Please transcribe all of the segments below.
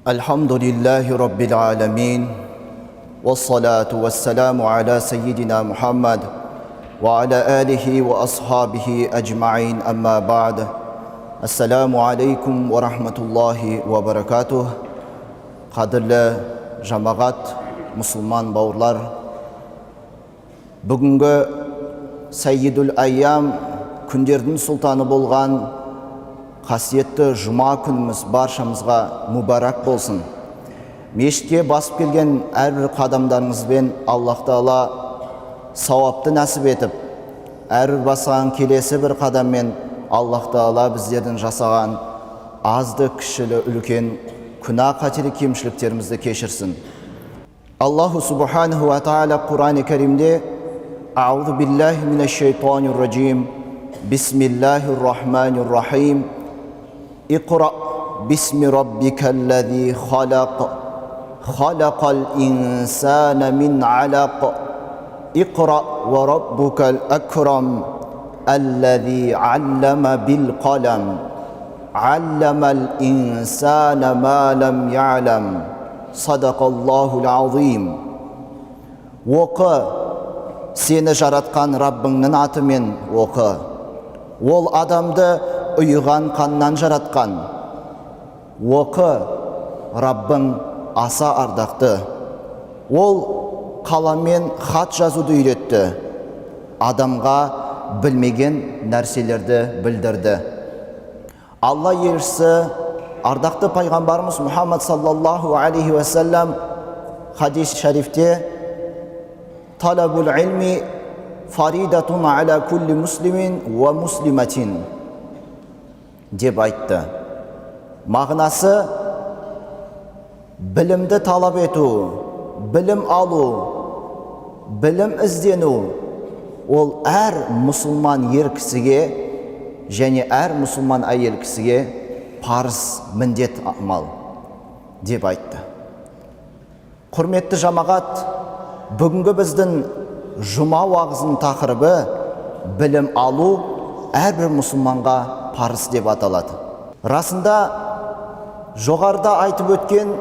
Alhamdulillahi Rabbil Alamin. Wassalatu wassalamu ala Sayyidina Muhammad wa ala alihi wa ashabihi ajma'in, amma ba'd. Assalamu alaikum wa rahmatullahi wa barakatuh. Qadırlı jamaat, musulman bauırlar, бүгінгі Sayyidul Ayyam күндердің сұлтаны болған қасиетті жұма күніміз баршамызға мүбәрак болсын. Мешітке басып келген әрбір қадамдарыңызбен Аллах Тағала сауапты нәсіп етіп, әрбір басқан келесі бір қадаммен Аллах Тағала біздердің жасаған азды кішілі үлкен күнә қателік кемшіліктерімізді кешірсін. Аллаху Субханаху ва Тағала Құран-ы Кәрімде Аузу биллахи минаш шайтанир раджим. Бисмиллахир рахманир рахим. Иқра бисми раббикаллази халақ. Халақал инсана мин алақ. Иқра ва раббукал акрам. Аллази аллама бил қалам. Алламал инсана ма лам я'лам. Садақаллахул азим. Оқы, сені жаратқан Раббыңның атымен оқы. Ол адамды ұйыған қаннан жаратқан. Оқы, Раббың аса ардақты. Ол қаламмен хат жазуды үйретті. Адамға білмеген нәрселерді білдірді. Алла елшісі, ардақты пайғамбарымыз Мұхаммад саллаллаху алейхи вассалам хадис шарифте Талабул илми фаридатун аля кулли муслимин ва муслиматин деп айтты. Мағынасы білімді талап ету, білім алу, білім іздену ол әр мұсылман ер кісіге және әр мұсылман әйел кісіге парыз, міндет амал деп айтты. Құрметті жамағат, бүгінгі біздің жұма уағызының тақырыбы білім алу әрбір мұсылманға парыз деп аталады. Расында жоғарыда айтып өткен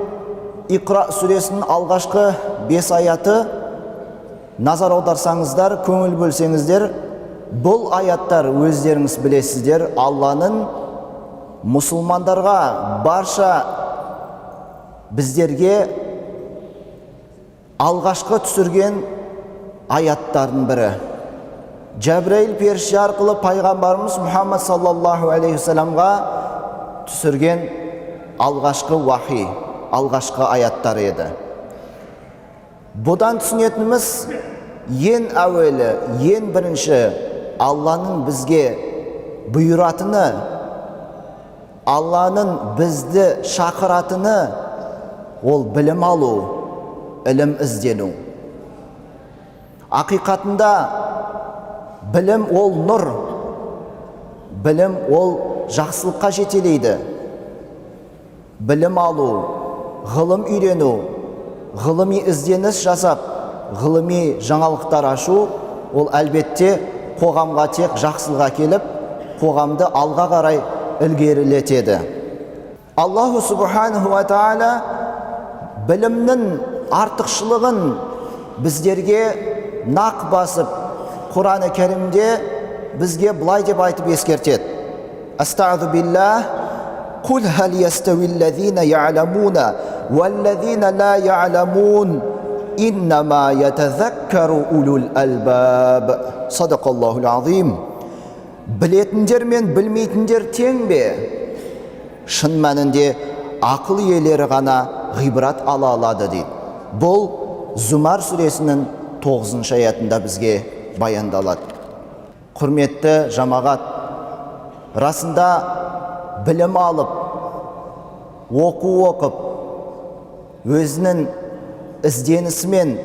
Иқра сүресінің алғашқы 5 аяты, назар аударсаңыздар, көңіл бөлсеңіздер, бұл аяттар өздеріңіз білесіздер, Алланың мұсылмандарға, барша біздерге алғашқы түсірген аяттардың бірі. Жәбірейіл періште арқылы пайғамбарымыз Мұхаммад саллаллаху алейхи вассаламға түсірген алғашқы уахи, алғашқы аяттар еді. Бұдан түсінетініміз, ең әуелі, ең бірінші Алланың бізге бұйыратыны, Алланың бізді шақыратыны ол білім алу, ілім іздену. Ақиқатында білім ол нұр, білім ол жақсылыққа жетелейді. Білім алу, ғылым үйрену, ғылыми ізденіс жасап, ғылыми жаңалықтар ашу, ол әлбетте қоғамға тек жақсылыққа келіп, қоғамды алға қарай ілгерілетеді. Аллаху Субханаху ва Тағала білімнің артықшылығын біздерге нақ басып, Құран-ы Кәрімде бізге былай деп айтып ескертеді. Астағфиру биллах, қул хал ястауиллазина я'ламуна валлазина ла я'ламун, иннама ятазаккару улул албаб. Садақаллахул азим. Білетіндер мен білмейтіндер тең бе? Шын мәнінде ақыл иелері ғана ғибрат ала алады дейді. Бұл Зумар сүресінің 9 аятында бізге баяндалады. Құрметті жамағат, расында білім алып, оқу оқып, өзінің ізденісімен,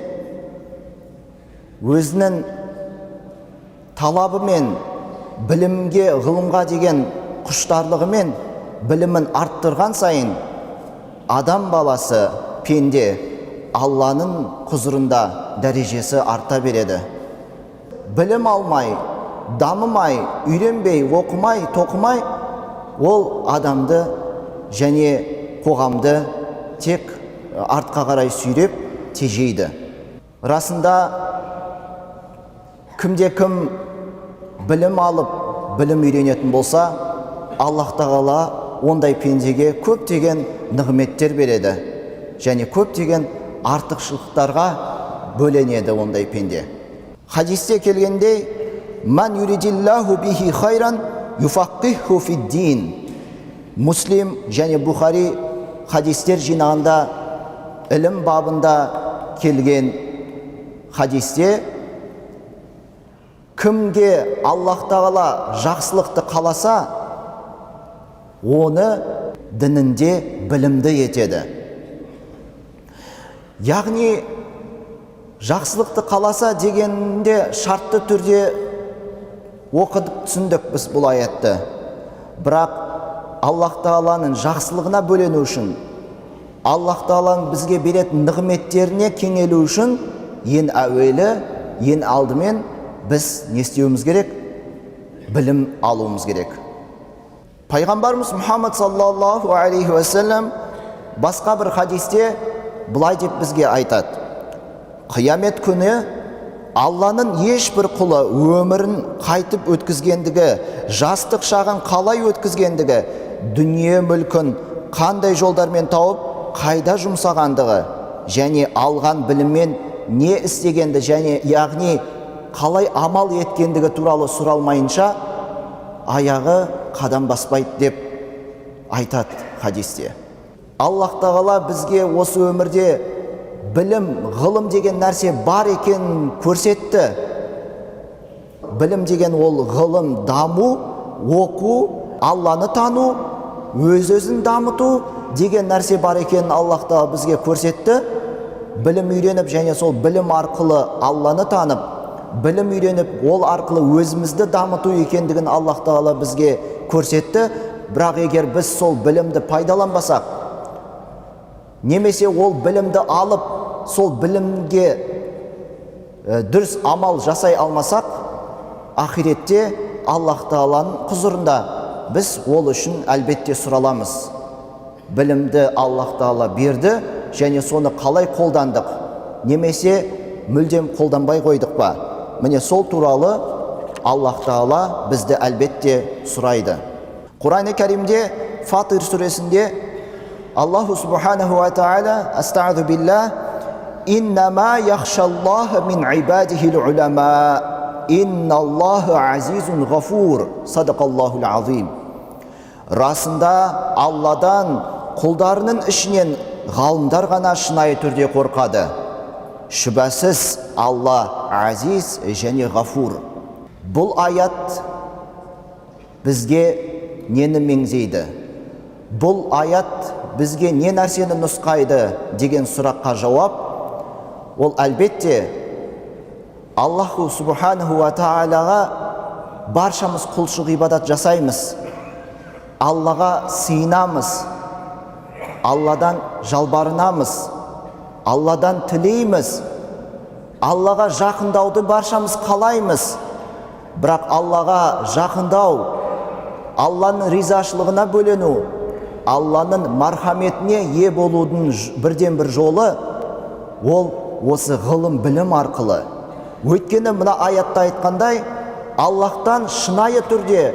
өзінің талабымен, білімге, ғылымға деген құштарлығымен білімін арттырған сайын, адам баласы, пенде, Алланың құзырында дәрежесі арта береді. Білім алмай, дамымай, үйренбей, оқымай, тоқымай, ол адамды және қоғамды тек артқа қарай сүйреп тежейді. Расында кімде кім білім алып, білім үйренетін болса, Аллах тағала ондай пендеге көптеген нығметтер береді және көптеген артықшылықтарға бөленеді ондай пенде. Хадисте келгендей, «Ман юридиллаху бихи хайран юфаққиху фиддин». Муслим және Бухари хадистер жинағында ілім бабында келген хадисте, кімге Аллах тағала жақсылықты қаласа, оны дінінде білімді етеді. Яғни жақсылықты қаласа дегенде шартты түрде оқыдық, түсіндік біз бұл аятты. Бірақ Аллах тағаланың жақсылығына бөлену үшін, Аллах тағаланың бізге беретін нығметтеріне кеңелу үшін ең әуелі, ең алдымен біз не істеуіміз керек? Білім алуымыз керек. Пайғамбарымыз Мұхаммад саллаллаху алейхи уассалам басқа бір хадисте бұлай деп бізге айтады: қиямет күні Алланың ешбір құлы өмірін қайтып өткізгендігі, жастық шағын қалай өткізгендігі, дүние мүлкін қандай жолдармен тауып, қайда жұмсағандығы және алған біліммен не істегенді және яғни қалай амал еткендігі туралы сұралмайынша аяғы қадам баспайды деп айтады хадисте. Аллах тағала бізге осы өмірде білім, ғылым деген нәрсе бар екенін көрсетті. Білім деген ол ғылым, даму, оқу, Алланы тану, өз-өзін дамыту деген нәрсе бар екенін Аллах тағала бізге көрсетті. Білім үйреніп және сол білім арқылы Алланы танып, білім үйреніп ол арқылы өзімізді дамыту екендігін Аллах тағала бізге көрсетті. Бірақ егер біз сол білімді пайдаланбасақ, немесе ол білімді алып, сол білімге дұрыс амал жасай алмасақ, ақиретте Аллах тағаланың құзырында біз ол үшін әлбетте сұраламыз. Білімді Аллах тағала берді және соны қалай қолдандық, немесе мүлдем қолданбай қойдық па? Міне сол туралы Аллах тағала бізді әлбетте сұрайды. Құран-ы Кәримде Фатир сүресінде Аллаху субханаху ва та'ала астағфиру билlah иннама яхшаллаха мин ибадихил улама инналлаху азизун ғафур садақаллахул азим. Расында Алладан құлдарының ішінен ғалымдар ғана шынайы түрде қорқады. Шүбәсіз Алла азиз және ғафур. Бұл аят бізге нені меңзейді? Бұл аят бізге не нәрсені нұсқайды деген сұраққа жауап, ол әлбетте Аллаху субханаху ва та'алаға баршамыз құлшылық ибадат жасаймыз. Аллаға сыйынамыз, Алладан жалбарынамыз, Алладан тілейміз, Аллаға жақындауды баршамыз қалаймыз. Бірақ Аллаға жақындау, Алланың ризашылығына бөлену, Алланың мархаметіне ие болудың бірден бір жолы ол осы ғылым, білім арқылы. Өйткені мына аятта айтқандай, Аллахтан шынайы түрде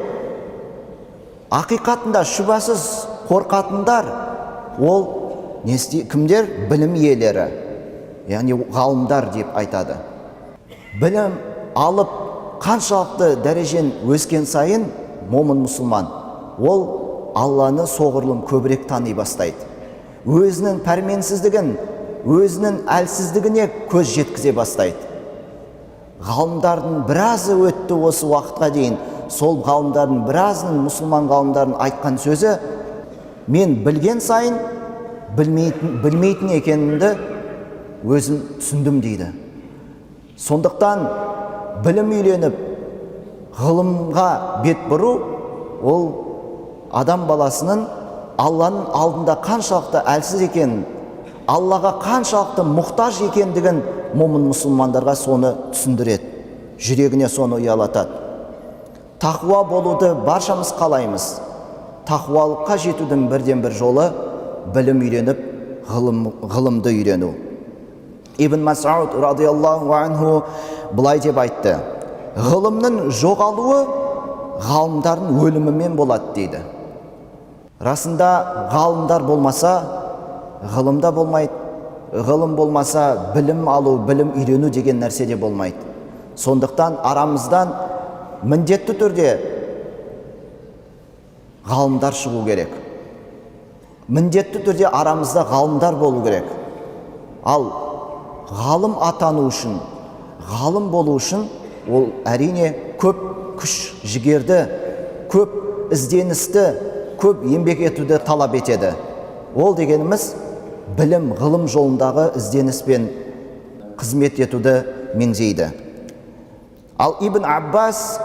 ақиқатында шүбәсіз қорқатындар ол кімдер? Білім иелері, яғни ғалымдар деп айтады. Білім алып қаншалықты дәрежен өскен сайын момын мұсылман ол Алланы соғұрлым көбірек тани бастайды. Өзінің пәрменсіздігін, өзінің әлсіздігіне көз жеткізе бастайды. Ғалымдардың біразы өтті осы уақытқа дейін. Сол ғалымдардың біразының, мұсылман ғалымдардың айтқан сөзі: мен білген сайын білмейтін екенімді өзім түсіндім дейді. Сондықтан білім үйреніп ғылымға бет бұру ол адам баласының Алланың алдында қаншалықты әлсіз екенін, Аллаға қаншалықты мұқтаж екендігін момын мұсылмандарға соны түсіндіреді, жүрегіне соны ұялатады. Тақуа болуды баршамыз қалаймыз. Тақуалыққа жетудің бірден бір жолы білім үйреніп, ғылымды үйрену. Ибн Мас'уд радиаллаху анху былай деп айтты: ғылымның жоғалуы ғалымдардың өлімімен болады дейді. Расында ғалымдар болмаса, ғылым да болмайды. Ғылым болмаса, білім алу, білім үйрену деген нәрсе де болмайды. Сондықтан арамыздан міндетті түрде ғалымдар шығу керек. Міндетті түрде арамызда ғалымдар болу керек. Ал ғалым атану үшін, ғалым болу үшін, ол әрине көп күш жігерді, көп ізденісті, көп еңбек етуді талап етеді. Ол дегеніміз білім, ғылым жолындағы ізденіспен қызмет етуді меңзейді. Ал Ибн Аббас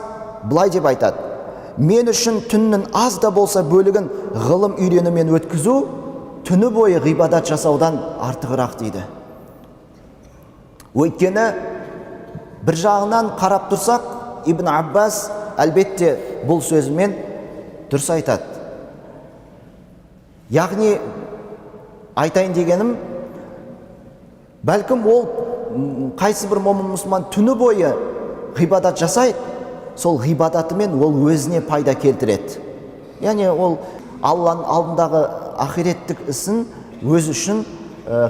былай деп айтады: мен үшін түннің аз да болса бөлігін ғылым үйренумен өткізу түні бойы ғибадат жасаудан артығырақ дейді. Өйткені бір жағынан қарап тұрсақ, Ибн Аббас әлбетте бұл сөзімен дұрыс айтады. Яғни айтайын дегенім, бәлкім ол қайсы бір момын мұсылман түні бойы ғибадат жасайды, сол ғибадатымен ол өзіне пайда келтіреді. Яғни ол Алланың алдындағы ақиреттік ісін өз үшін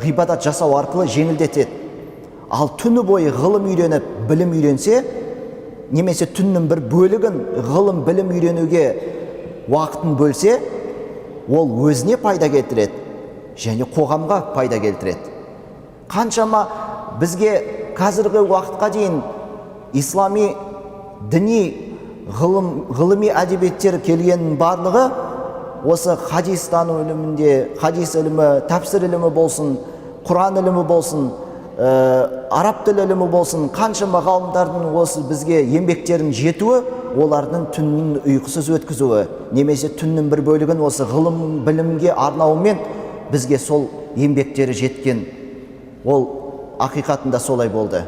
ғибадат жасау арқылы жеңілдетеді. Ал түні бойы ғылым үйреніп, білім үйренсе, немесе түннің бір бөлігін ғылым, білім үйренуге уақытын бөлсе, ол өзіне пайда келтіреді және қоғамға пайда келтіреді. Қаншама бізге қазіргі уақытқа дейін ислами, діни, ғылыми әдебиеттер келгеннің барлығы осы хадистану ілімінде, хадис ілімі, тәпсір ілімі болсын, Құран ілімі болсын, араб тіл ілімі болсын, қаншама ғалымдардың осы бізге еңбектерін жетуі, олардың түннің ұйқысыз өткізуі, немесе түннің бір бөлігін осы ғылым, білімге арнауымен бізге сол еңбектері жеткен. Ол ақиқатында солай болды.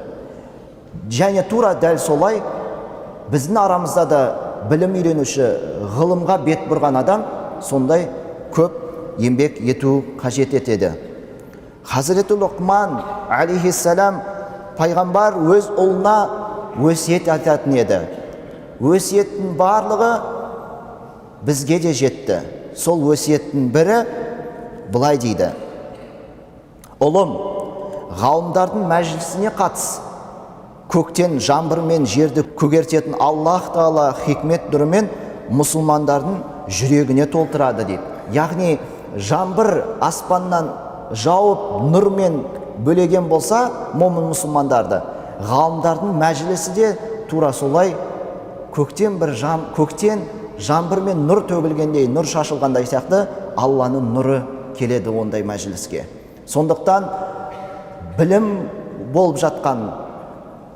Және тура дәл солай біздің арамызда да білім үйренуші, ғылымға бет бұрған адам сондай көп еңбек ету қажет етеді. Хазіреті Лұқман алейхиссалам пайғамбар өз ұлына өсиет айтатын еді. Өсиеттің барлығы бізге де жетті. Сол өсиеттің бірі былай дейді: ұлым, ғалымдардың мәжілісіне қатыс. Көктен жаңбыр мен жерді көгертетін Аллах Тағала хикмет нұрымен мұсылмандардың жүрегіне толтырады дейді. Яғни жаңбыр аспаннан жауып нұрмен бөлеген болса, момын мұсылмандарды, ғалымдардың мәжілісі де тура солай көктен жаңбыр мен нұр төгілгендей, нұр шашылғандай сияқты Алланың нұры келеді ондай мәжіліске. Сондықтан білім болып жатқан,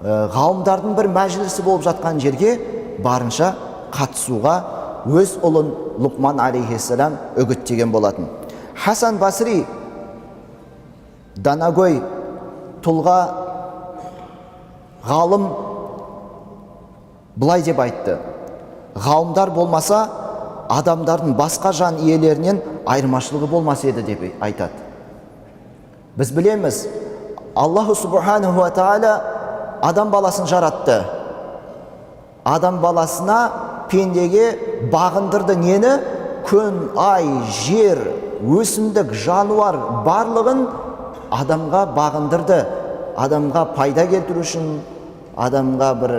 ғалымдардың бір мәжілісі болып жатқан жерге барынша қатысуға өз ұлын Лұқман алейхиссалам үгіттеген болатын. Хасан Басри, данагөй тұлға ғалым, былай деп айтты: ғалымдар болмаса, адамдардың басқа жан иелерінен айырмашылығы болмас еді деп айтады. Біз білеміз, Аллаху субханаху ва тағала адам баласын жаратты. Адам баласына, пендеге бағындырды нені? Күн, ай, жер, өсімдік, жануар барлығын адамға бағындырды. Адамға пайда келтіру үшін, адамға бір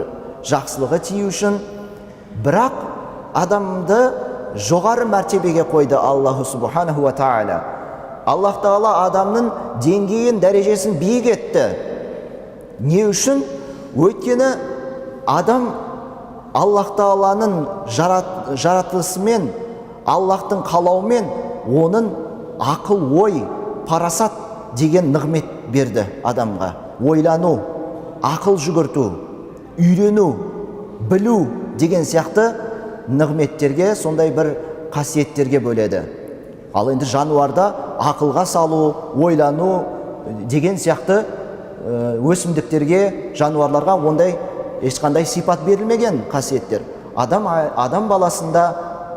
жақсылығы тию үшін. Бірақ адамды жоғары мәртебеге қойды Аллаху субханаху ва тағала. Аллах Тағала адамның деңгейін, дәрежесін биік етті. Не үшін? Өйткені адам Аллах Тағаланың жаратылысымен, Аллахтың қалауымен оның ақыл, ой, парасат деген нығмет берді адамға. Ойлану, ақыл жүгірту, үйрену, білу деген сияқты нығметтерге, сондай бір қасиеттерге бөледі. Ал енді жануарда ақылға салу, ойлану деген сияқты өсімдіктерге, жануарларға ондай ешқандай сипат берілмеген қасиеттер. Адам баласында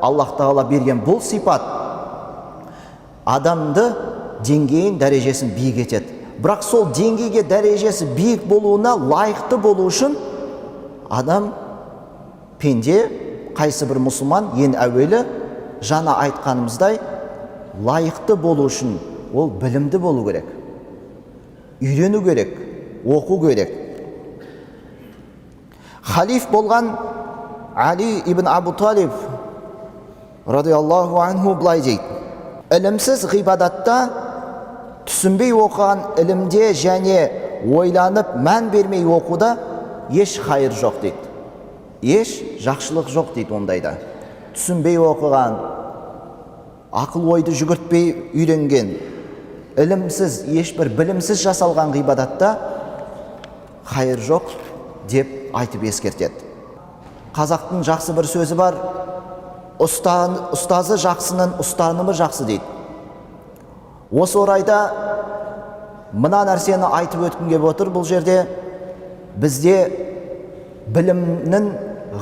Аллах Тағала берген бұл сипат адамды деңгейін, дәрежесін биік етеді. Бірақ сол деңгейге, дәрежесі биік болуына лайықты болу үшін адам, пенде, қайсы бір мұсылман ең әуелі жаңа айтқанымыздай лайықты болу үшін ол білімді болу керек, үйрену керек, оқу керек. Халиф болған Али ибн Абу Талиб радиаллаху анху былай дейді: ілімсіз ғибадатта, түсінбей оқыған ілімде және ойланып мән бермей оқуда еш хайыр жоқ дейді. Еш жақсылық жоқ дейді ондайда. Түсінбей оқыған, ақыл ойды жүгіртпей үйренген, ілімсіз, ешбір білімсіз жасалған ғибадатта хайыр жоқ деп айтып ескертеді. Қазақтың жақсы бір сөзі бар: ұстазы жақсының ұстанымы жақсы дейді. Осы орайда мына нәрсені айтып өткім келіп отыр. Бұл жерде бізде білімнің,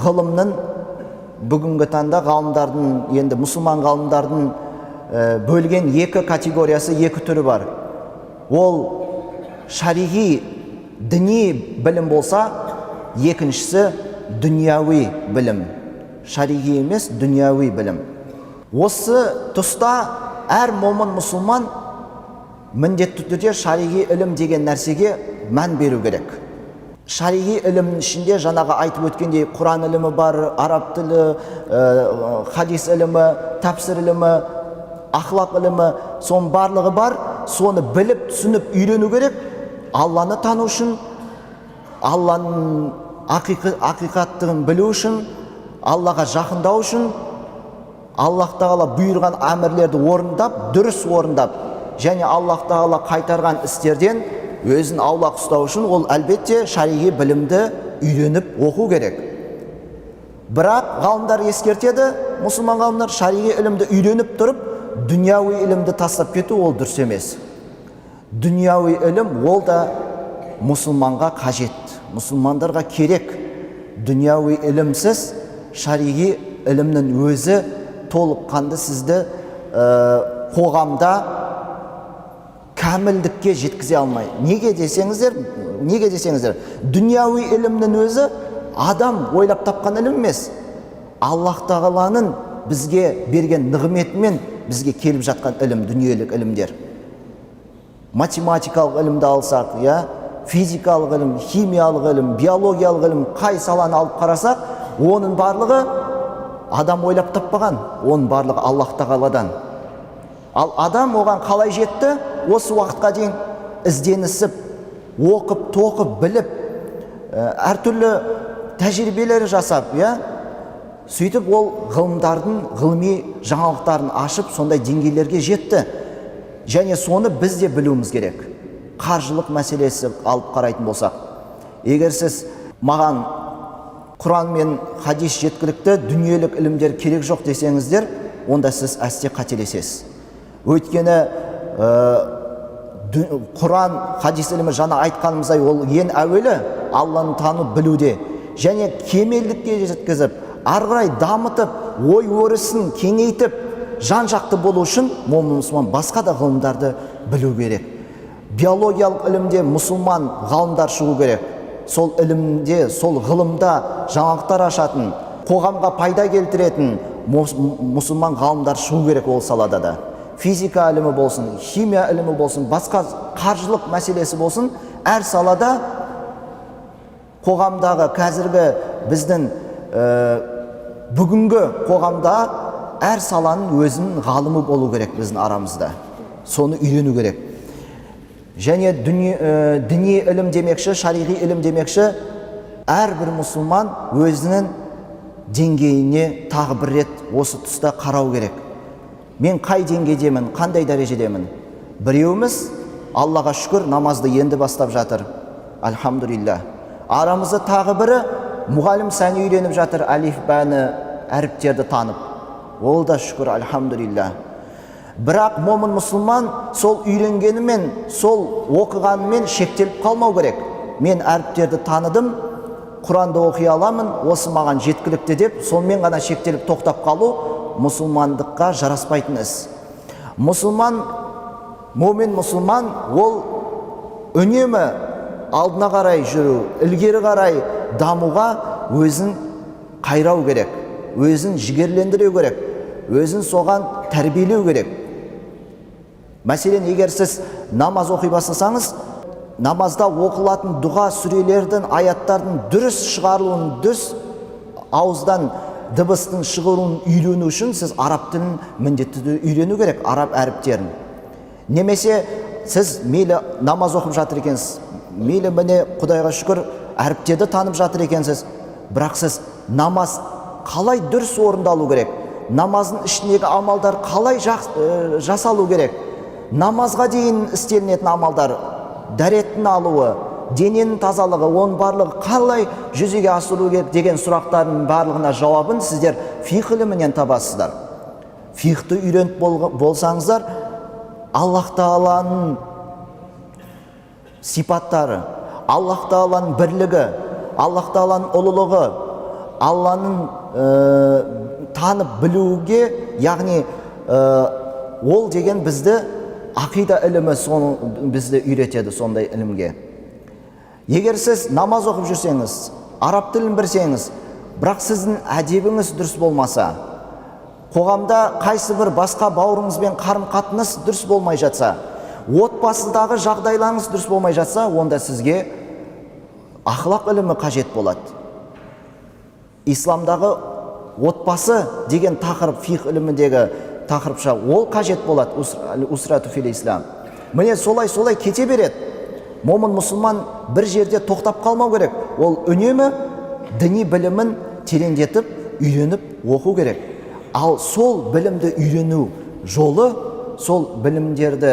ғылымның бүгінгі таңда ғалымдардың, енді мұсылман ғалымдардың бөлген екі категориясы, екі түрі бар. Ол шариғи, діни білім болса, екіншісі дүнияуи білім. Шариғи емес, дүнияуи білім. Осы тұста әр момын мұсылман міндетті түрде шариғи ілім деген нәрсеге мән беру керек. Шариғи ілімнің ішінде жаңағы айтып өткендей Құран ілімі бар, араб тілі, хадис ілімі, тәпсір ілімі, ақлақ ілімі, соның барлығы бар. Соны біліп, түсініп, үйрену керек. Алланы тану үшін, Алланың ақиқаттығын білу үшін, Аллаға жақындау үшін, Аллах Тағала бұйырған әмірлерді орындап, дұрыс орындап, және Аллах Тағала қайтарған істерден өзін аулақ ұстау үшін ол әлбетте шариғи білімді үйреніп оқу керек. Бірақ ғалымдар ескертеді, мұсылман ғалымдар, шариғи ілімді үйреніп тұрып, дүнияуи ілімді тастап кету ол дұрыс емес. Дүнияуи ілім ол да мұсылманға қажет, мұсылмандарға керек. Дүнияуи ілімсіз шариғи ілімнің өзі толыққанды сізді қоғамда кәмілдікке жеткізе алмай. Неге десеңіздер, дүнияуи ілімнің өзі адам ойлап тапқан ілім емес. Аллах Тағаланың бізге берген нығметімен бізге келіп жатқан ілім, дүниелік ілімдер. Математикалық ілімді алсақ, физикалық ілім, химиялық ілім, биологиялық ілім, қай саланы алып қарасақ, оның барлығы адам ойлап таппаған, оның барлығы Аллах Тағаладан. Ал адам оған қалай жетті? Осы уақытқа дейін ізденісіп, оқып, тоқып, біліп, әртүрлі тәжірибелер жасап, сөйтіп ол ғылымдардың, ғылыми жаңалықтарын ашып, сондай деңгейлерге жетті. Және соны біз де білуіміз керек. Қаржылық мәселесі алып қарайтын болсақ, егер сіз маған Құран мен хадис жеткілікті, дүниелік ілімдер керек жоқ десеңіздер, онда сіз әсте қателесесіз. Өйткені Құран, хадис ілімі жаңа айтқанымыздай, ол ең әуелі Алланы танып білуде, және кемелдікке жеткізіп, ары қарай дамытып, ой өрісін кеңейтіп, жан жақты болу үшін мұсылман басқа да ғылымдарды білу керек. Биологиялық ілімде мұсылман ғалымдар шығу керек. Сол ілімде, сол ғылымда жаңалықтар ашатын, қоғамға пайда келтіретін мұсылман ғалымдар шығу керек ол салада да. Физика ілімі болсын, химия ілімі болсын, басқа қаржылық мәселесі болсын, әр салада қоғамдағы қазіргі біздің бүгінгі қоғамда әр саланың өзінің ғалымы болу керек біздің арамызда. Соны үйрену керек. Және діни ілім демекші, шариғи ілім демекші, әрбір мұсылман өзінің деңгейіне тағы бір рет осы тұста қарау керек. Мен қай деңгейдемін, қандай дәрежедемін? Біреуіміз, Аллаға шүкір, намазды енді бастап жатыр. Альхамдулилля. Арамызда тағы бірі мұғалім сәні үйреніп жатыр, әлиф, бәні, әріптерді танып. Ол да шүкір, альхамдулилля. Бірақ момын мұсылман сол үйренгенімен, сол оқығанымен шектеліп қалмау керек. Мен әріптерді таныдым, Құранды оқи аламын, осы маған жеткілікті деп, сонымен ғана шектеліп тоқтап қалу мұсылмандыққа жараспайтын іс. Мұсылман момин мұсылман ол үнемі алдына қарай жүру, ілгері қарай дамуға өзін қайрау керек, өзін жігерлендіру керек, өзін соған тәрбиелеу керек. Мәселен, егер сіз намаз оқи бастасаңыз, намазда оқылатын дұға, сүрелердің, аяттардың дұрыс шығарылуын, дұрыс ауыздан дыбыстың шығаруын үйрену үшін сіз араб тілін міндетті түрде үйрену керек, араб әріптерін. Немесе сіз мейлі намаз оқып жатыр екенсіз, мейлі міне Құдайға шүкір әріптерді танып жатыр екенсіз, бірақ сіз намаз қалай дұрыс орындалу керек, намаздың ішіндегі амалдар қалай жасалу керек, намазға дейін істелінетін амалдар, дәреттің алуы, дененің тазалығы, оның барлығы қалай жүзеге асыру керек деген сұрақтардың барлығына жауабын сіздер фиқ ілімінен табасыздар. Фиқты үйреніп болсаңыздар, Аллах Тағаланың сипаттары, Аллах Тағаланың бірлігі, Аллах Тағаланың ұлылығы, Алланың танып білуге, яғни ол деген бізді ақида ілімі бізді үйретеді сондай ілімге. Егер сіз намаз оқып жүрсеңіз, араб тілін білсеңіз, бірақ сіздің әдебіңіз дұрыс болмаса, қоғамда қайсы бір басқа бауырыңызбен қарым-қатынас дұрыс болмай жатса, отбасыдағы жағдайларыңыз дұрыс болмай жатса, онда сізге ақылақ ілімі қажет болады. Исламдағы отбасы деген тақырып, фиқ іліміндегі тақырыпша, ол қажет болады, усрату фил ислам. Міне солай кете береді. Момын мұсылман бір жерде тоқтап қалмау керек. Ол үнемі діни білімін тереңдетіп, үйреніп оқу керек. Ал сол білімді үйрену жолы, сол білімдерді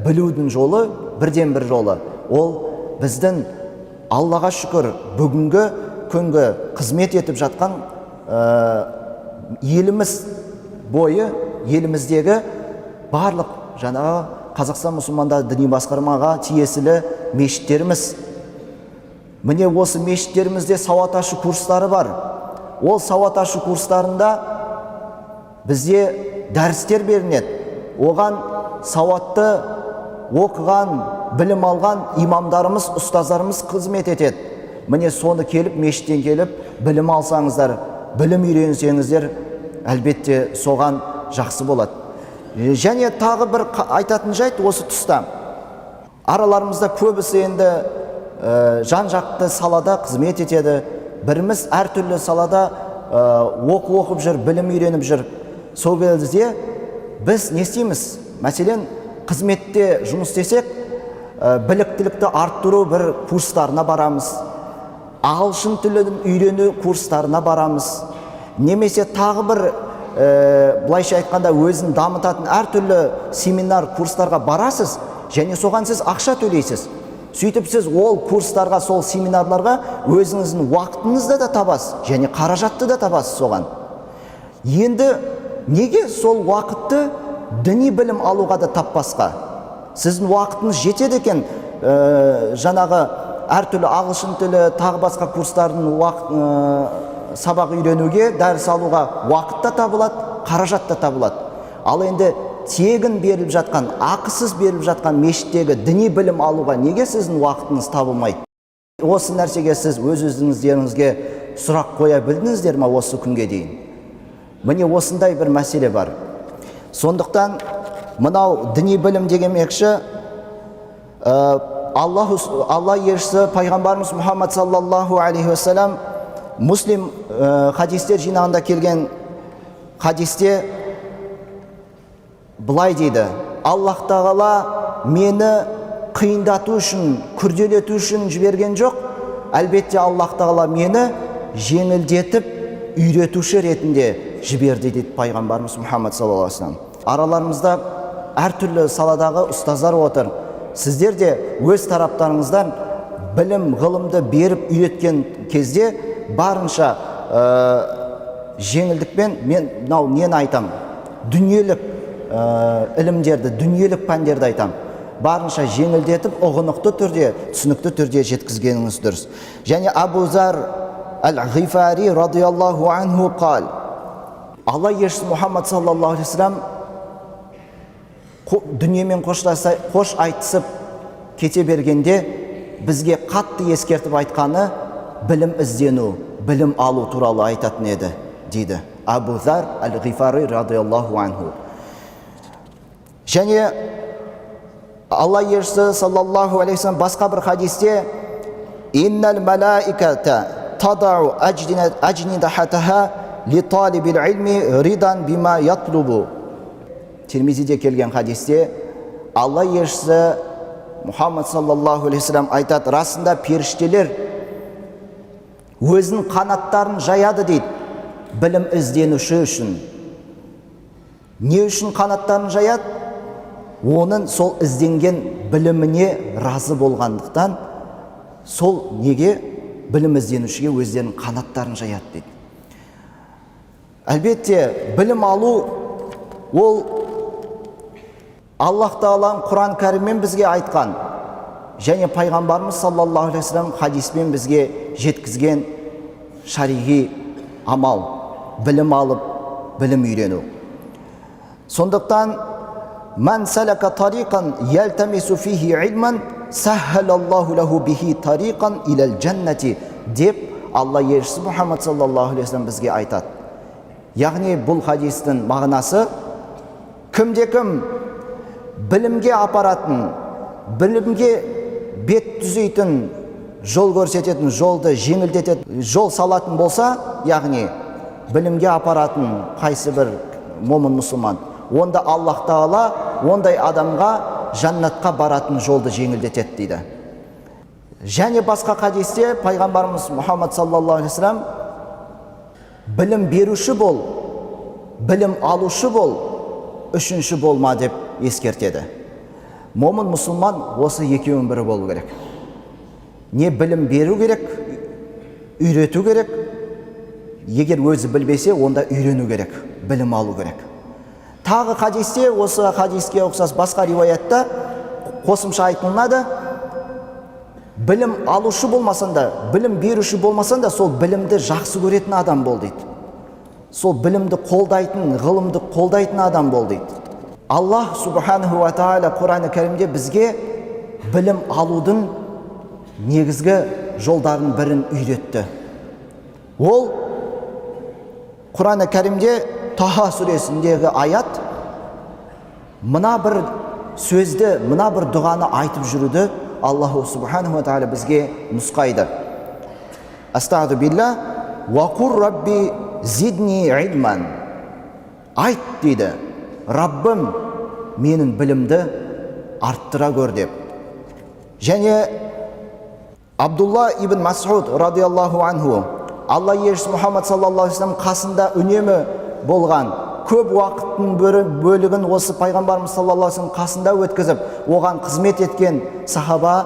білудің жолы, бірден бір жолы. Ол біздің Аллаға шүкір бүгінгі күнгі қызмет етіп жатқан еліміз бойы, еліміздегі барлық жаңағы Қазақстан мұсылмандары діни басқармаға тиесілі мешіттеріміз. Міне осы мешіттерімізде сауат ашу курстары бар. Ол сауат ашу курстарында бізде дәрістер беріледі. Оған сауатты оқыған, білім алған имамдарымыз, ұстаздарымыз қызмет етеді. Міне соны келіп, мешіттен келіп, білім алсаңыздар, білім үйренсеңіздер, әлбетте соған жақсы болады. Және тағы бір айтатын жайт осы тұста. Араларымызда көбісі енді жан-жақты салада қызмет етеді. Біріміз әртүрлі салада оқып жүр, білім үйреніп жүр. Сол кезде біз не істейміз? Мәселен, қызметте жұмыс істесек, біліктілікті арттыру бір курстарына барамыз. Ағылшын тілін үйрену курстарына барамыз. Немесе тағы бір былайша айтқанда өзін дамытатын әртүрлі семинар, курстарға барасыз, және соған сіз ақша төлейсіз. Сөйтіп сіз ол курстарға, сол семинарларға өзіңіздің уақытыңызды да табасыз, және қаражатты да табасыз соған. Енді неге сол уақытты діни білім алуға да таппасқа? Сіздің уақытыңыз жетеді екен, жаңағы әртүрлі ағылшын тілі, тағы басқа курстардың сабақ үйренуге, дәріс алуға уақыт та табылады, қаражат та табылады. Ал енді тегін беріліп жатқан, ақысыз беріліп жатқан мешіттегі діни білім алуға неге сіздің уақытыңыз табылмайды? Осы нәрсеге сіз өз-өзіңіздеріңізге сұрақ қоя білдіңіздер ме осы күнге дейін? Міне осындай бір мәселе бар. Сондықтан мынау діни білім дегенмекші, Алла елшісі пайғамбарымыз Мұхаммад саллаллаху алейхи уассалам Муслим хадистер жинағында келген хадисте былай дейді: Аллах Тағала мені қиындату үшін, күрделету үшін жіберген жоқ, әлбетте Аллах Тағала мені жеңілдетіп, үйретуші ретінде жіберді дейді пайғамбарымыз Мұхаммад саллаллаху алейхи уассалам. Араларымызда әртүрлі саладағы ұстаздар отыр. Сіздер де өз тараптарыңыздан білім, ғылымды беріп үйреткен кезде барынша жеңілдікпен, мен нені айтам? Дүниелік ілімдерді, дүниелік пәндерді айтам. Барынша жеңілдетіп, ұғынықты түрде, түсінікті түрде жеткізгеніңіз дұрыс. Және Абу Зар әл-Ғифари радиаллаху анху қал: Алла елшісі Мұхаммад саллаллаху алейхи вассалам дүниемен қош айтысып кете бергенде бізге қатты ескертіп айтқаны білім іздену, білім алу туралы айтатын еді, дейді Абу Зар әл-Ғифари радиаллаху анху. Және Алла елшісі саллаллаху алейхи вассалам басқа бір хадисте «Иннал малаиката тадау ажнидахатаха ли талибил илми ридан бима ятлубу». Тирмизиде келген хадисте Алла елшісі Мұхаммад саллаллаху алейхи вассалам айтады, расында періштелер өзінің қанаттарын жаяды дейді, білім ізденуші үшін. Не үшін қанаттарын жаяды? Оның сол ізденген біліміне разы болғандықтан сол неге білім ізденушіге өздерінің қанаттарын жаяды дейді. Әлбетте, білім алу ол Аллах Тағаланың Құран кәріммен бізге айтқан және пайғамбарымыз саллаллаху алейхи вассалам хадиспен бізге жеткізген шариғи амал, білім алып, білім үйрену. Сондықтан «Ман салака тариқан ялтамису фихи илман саххалаллаху лаху бихи тариқан илал джаннати» деп Алла елшісі Мұхаммад саллаллаху алейхи вассалам бізге айтады. Яғни бұл хадистің мағынасы кімде-кім білімге апаратын, білімге бет түзейтін, жол көрсететін, жолды жеңілдететін, жол салатын болса, яғни білімге апаратын қайсы бір момын мұсылман, онда Аллах Тағала ондай адамға жаннатқа баратын жолды жеңілдетеді дейді. Және басқа хадисте пайғамбарымыз Мұхаммад саллаллаху алейхи вассалам білім беруші бол, білім алушы бол, үшінші болма деп ескертеді. Момын мұсылман осы екеуінің бірі болу керек. Не білім беру керек, үйрету керек. Егер өзі білбесе, онда үйрену керек, білім алу керек. Тағы хадисте, осы хадиске ұқсас басқа риуаятта қосымша айтылады, білім алушы болмасан да, білім беруші болмасан да, сол білімді жақсы көретін адам бол дейді. Сол білімді қолдайтын, ғылымды қолдайтын адам бол дейді. Аллах субханаху ва тағала Құран кәрімде бізге білім алудың негізгі жолдарын бірін үйретті. Ол Құран кәрімде Таха сүресіндегі аят мына бір сөзді, мына бір дұғаны айтып жүруді Аллаху субханаху ва тағала бізге нұсқайды. Астағфиру билла ва қур рабби зидни илман. Айт дейді, Раббым менің білімді арттыра көр деп. Және Абдулла ибн Мас'уд радиаллаху анху, Алла елшісі Мұхаммад саллаллаху алейхи вассалам қасында үнемі болған, көп уақыттың бөлігін осы пайғамбарымыз саллаллаху алейхи вассалам қасында өткізіп, оған қызмет еткен сахаба,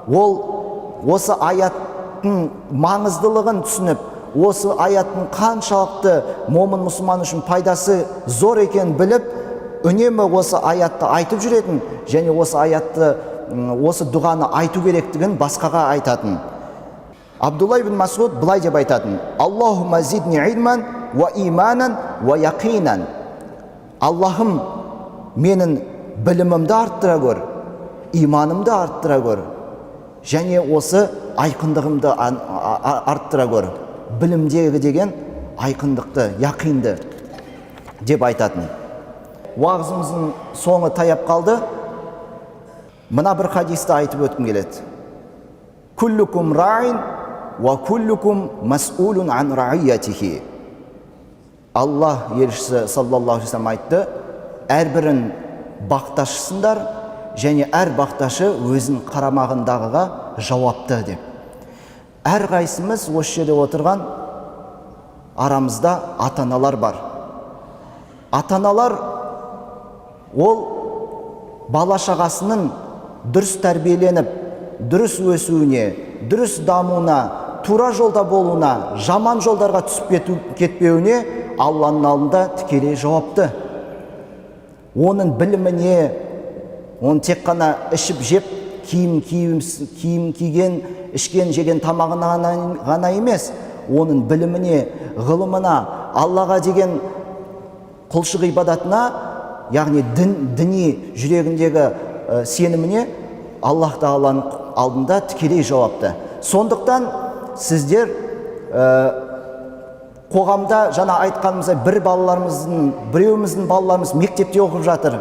ол осы аяттың маңыздылығын түсініп, осы аяттың қаншалықты момын мұсылман үшін пайдасы зор екен біліп, үнемі осы аятты айтып жүретін, және осы аятты, осы дұғаны айту керектігін басқаға айтатын. Абдулла ибн Мас'уд былай деп айтатын: Аллахумма зидни илман ва иманан ва яқинан. Аллахым менің білімімді арттыра көр, иманымды арттыра көр, және осы айқындығымды арттыра көр. Білімдегі деген айқындықты, яқинді деп айтатын. Уағызымыздың соңы таяп қалды. Мына бір хадисті айтып өткім келеді. Күллікум раин ва күллікум мас'улун ан раиятихи. Аллах елшісі саллаллаху алейхи вассалам айтты: әрбірін бақташысыңдар, және әр бақташы өзін қарамағындағыға жауапты деп. Әрқайсымыз осы жерде отырған арамызда ата-аналар бар. Ата-аналар ол бала шағасының дұрыс тәрбиеленіп, дұрыс өсуіне, дұрыс дамуына, тура жолда болуына, жаман жолдарға түсіп кетпеуіне Алланың алдында тікелей жауапты. Оның біліміне, оны тек қана ішіп жеп, киім киген, ішкен, жеген тамағына ғана емес, оның біліміне, ғылымына, Аллаға деген құлшылық ибадатына яғни діни жүрегіндегі сеніміне Аллах Тағаланың алдында тікелей жауапты. Сондықтан сіздер қоғамда жаңа айтқанымыздай біреуіміздің балаларымыз мектепте оқып жатыр,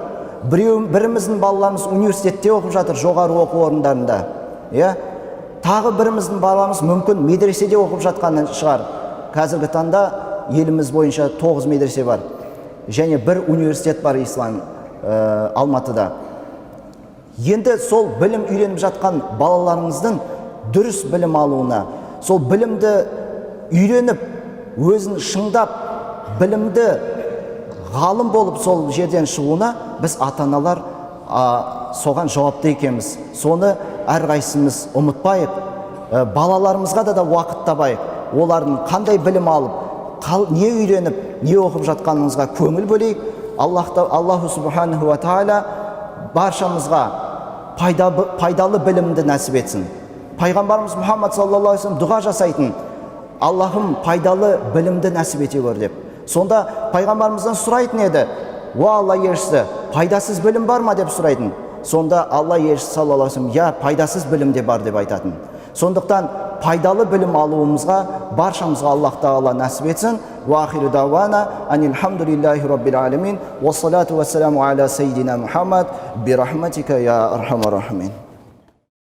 біріміздің балаларымыз университетте оқып жатыр, жоғары оқу орындарында. Тағы біріміздің баламыз мүмкін медреседе оқып жатқаны шығар. Қазіргі таңда еліміз бойынша 9 медресе бар. Және бір университет бар ислам Алматыда. Енді сол білім үйреніп жатқан балаларыңыздың дұрыс білім алуына, сол білімді үйреніп, өзін шыңдап, білімді ғалым болып сол жерден шығуына біз ата-аналар соған жауапты екенбіз. Соны әрқайсымыз ұмытпайық, балаларымызға да уақыт табайық. Олардың қандай білім алып, не үйреніп, не оқып жатқанымызға көңіл бөлейік. Аллаху субханаху ва тағала баршамызға пайдалы білімді нәсіп етсін. Пайғамбарымыз Мұхаммад саллаллаху алейхи ва саллям дұға жасайтын: Аллахым пайдалы білімді нәсіп ете көр деп. Сонда пайғамбарымыздан сұрайтын еді: уа Алла елшісі, пайдасыз білім бар ма деп сұрайтын. Сонда Алла елшісі саллаллаху алейхи ва саллям: я, пайдасыз білім де бар деп айтатын. Сондықтан пайдалы білім алуымызға баршамызға Аллах Тағала нәсіп етсін. Ва ахиру дауана анил хамдулиллахи раббил алямин ва салату ва саламу аля саййидина Мухаммад би рахматика я архамар рахимин.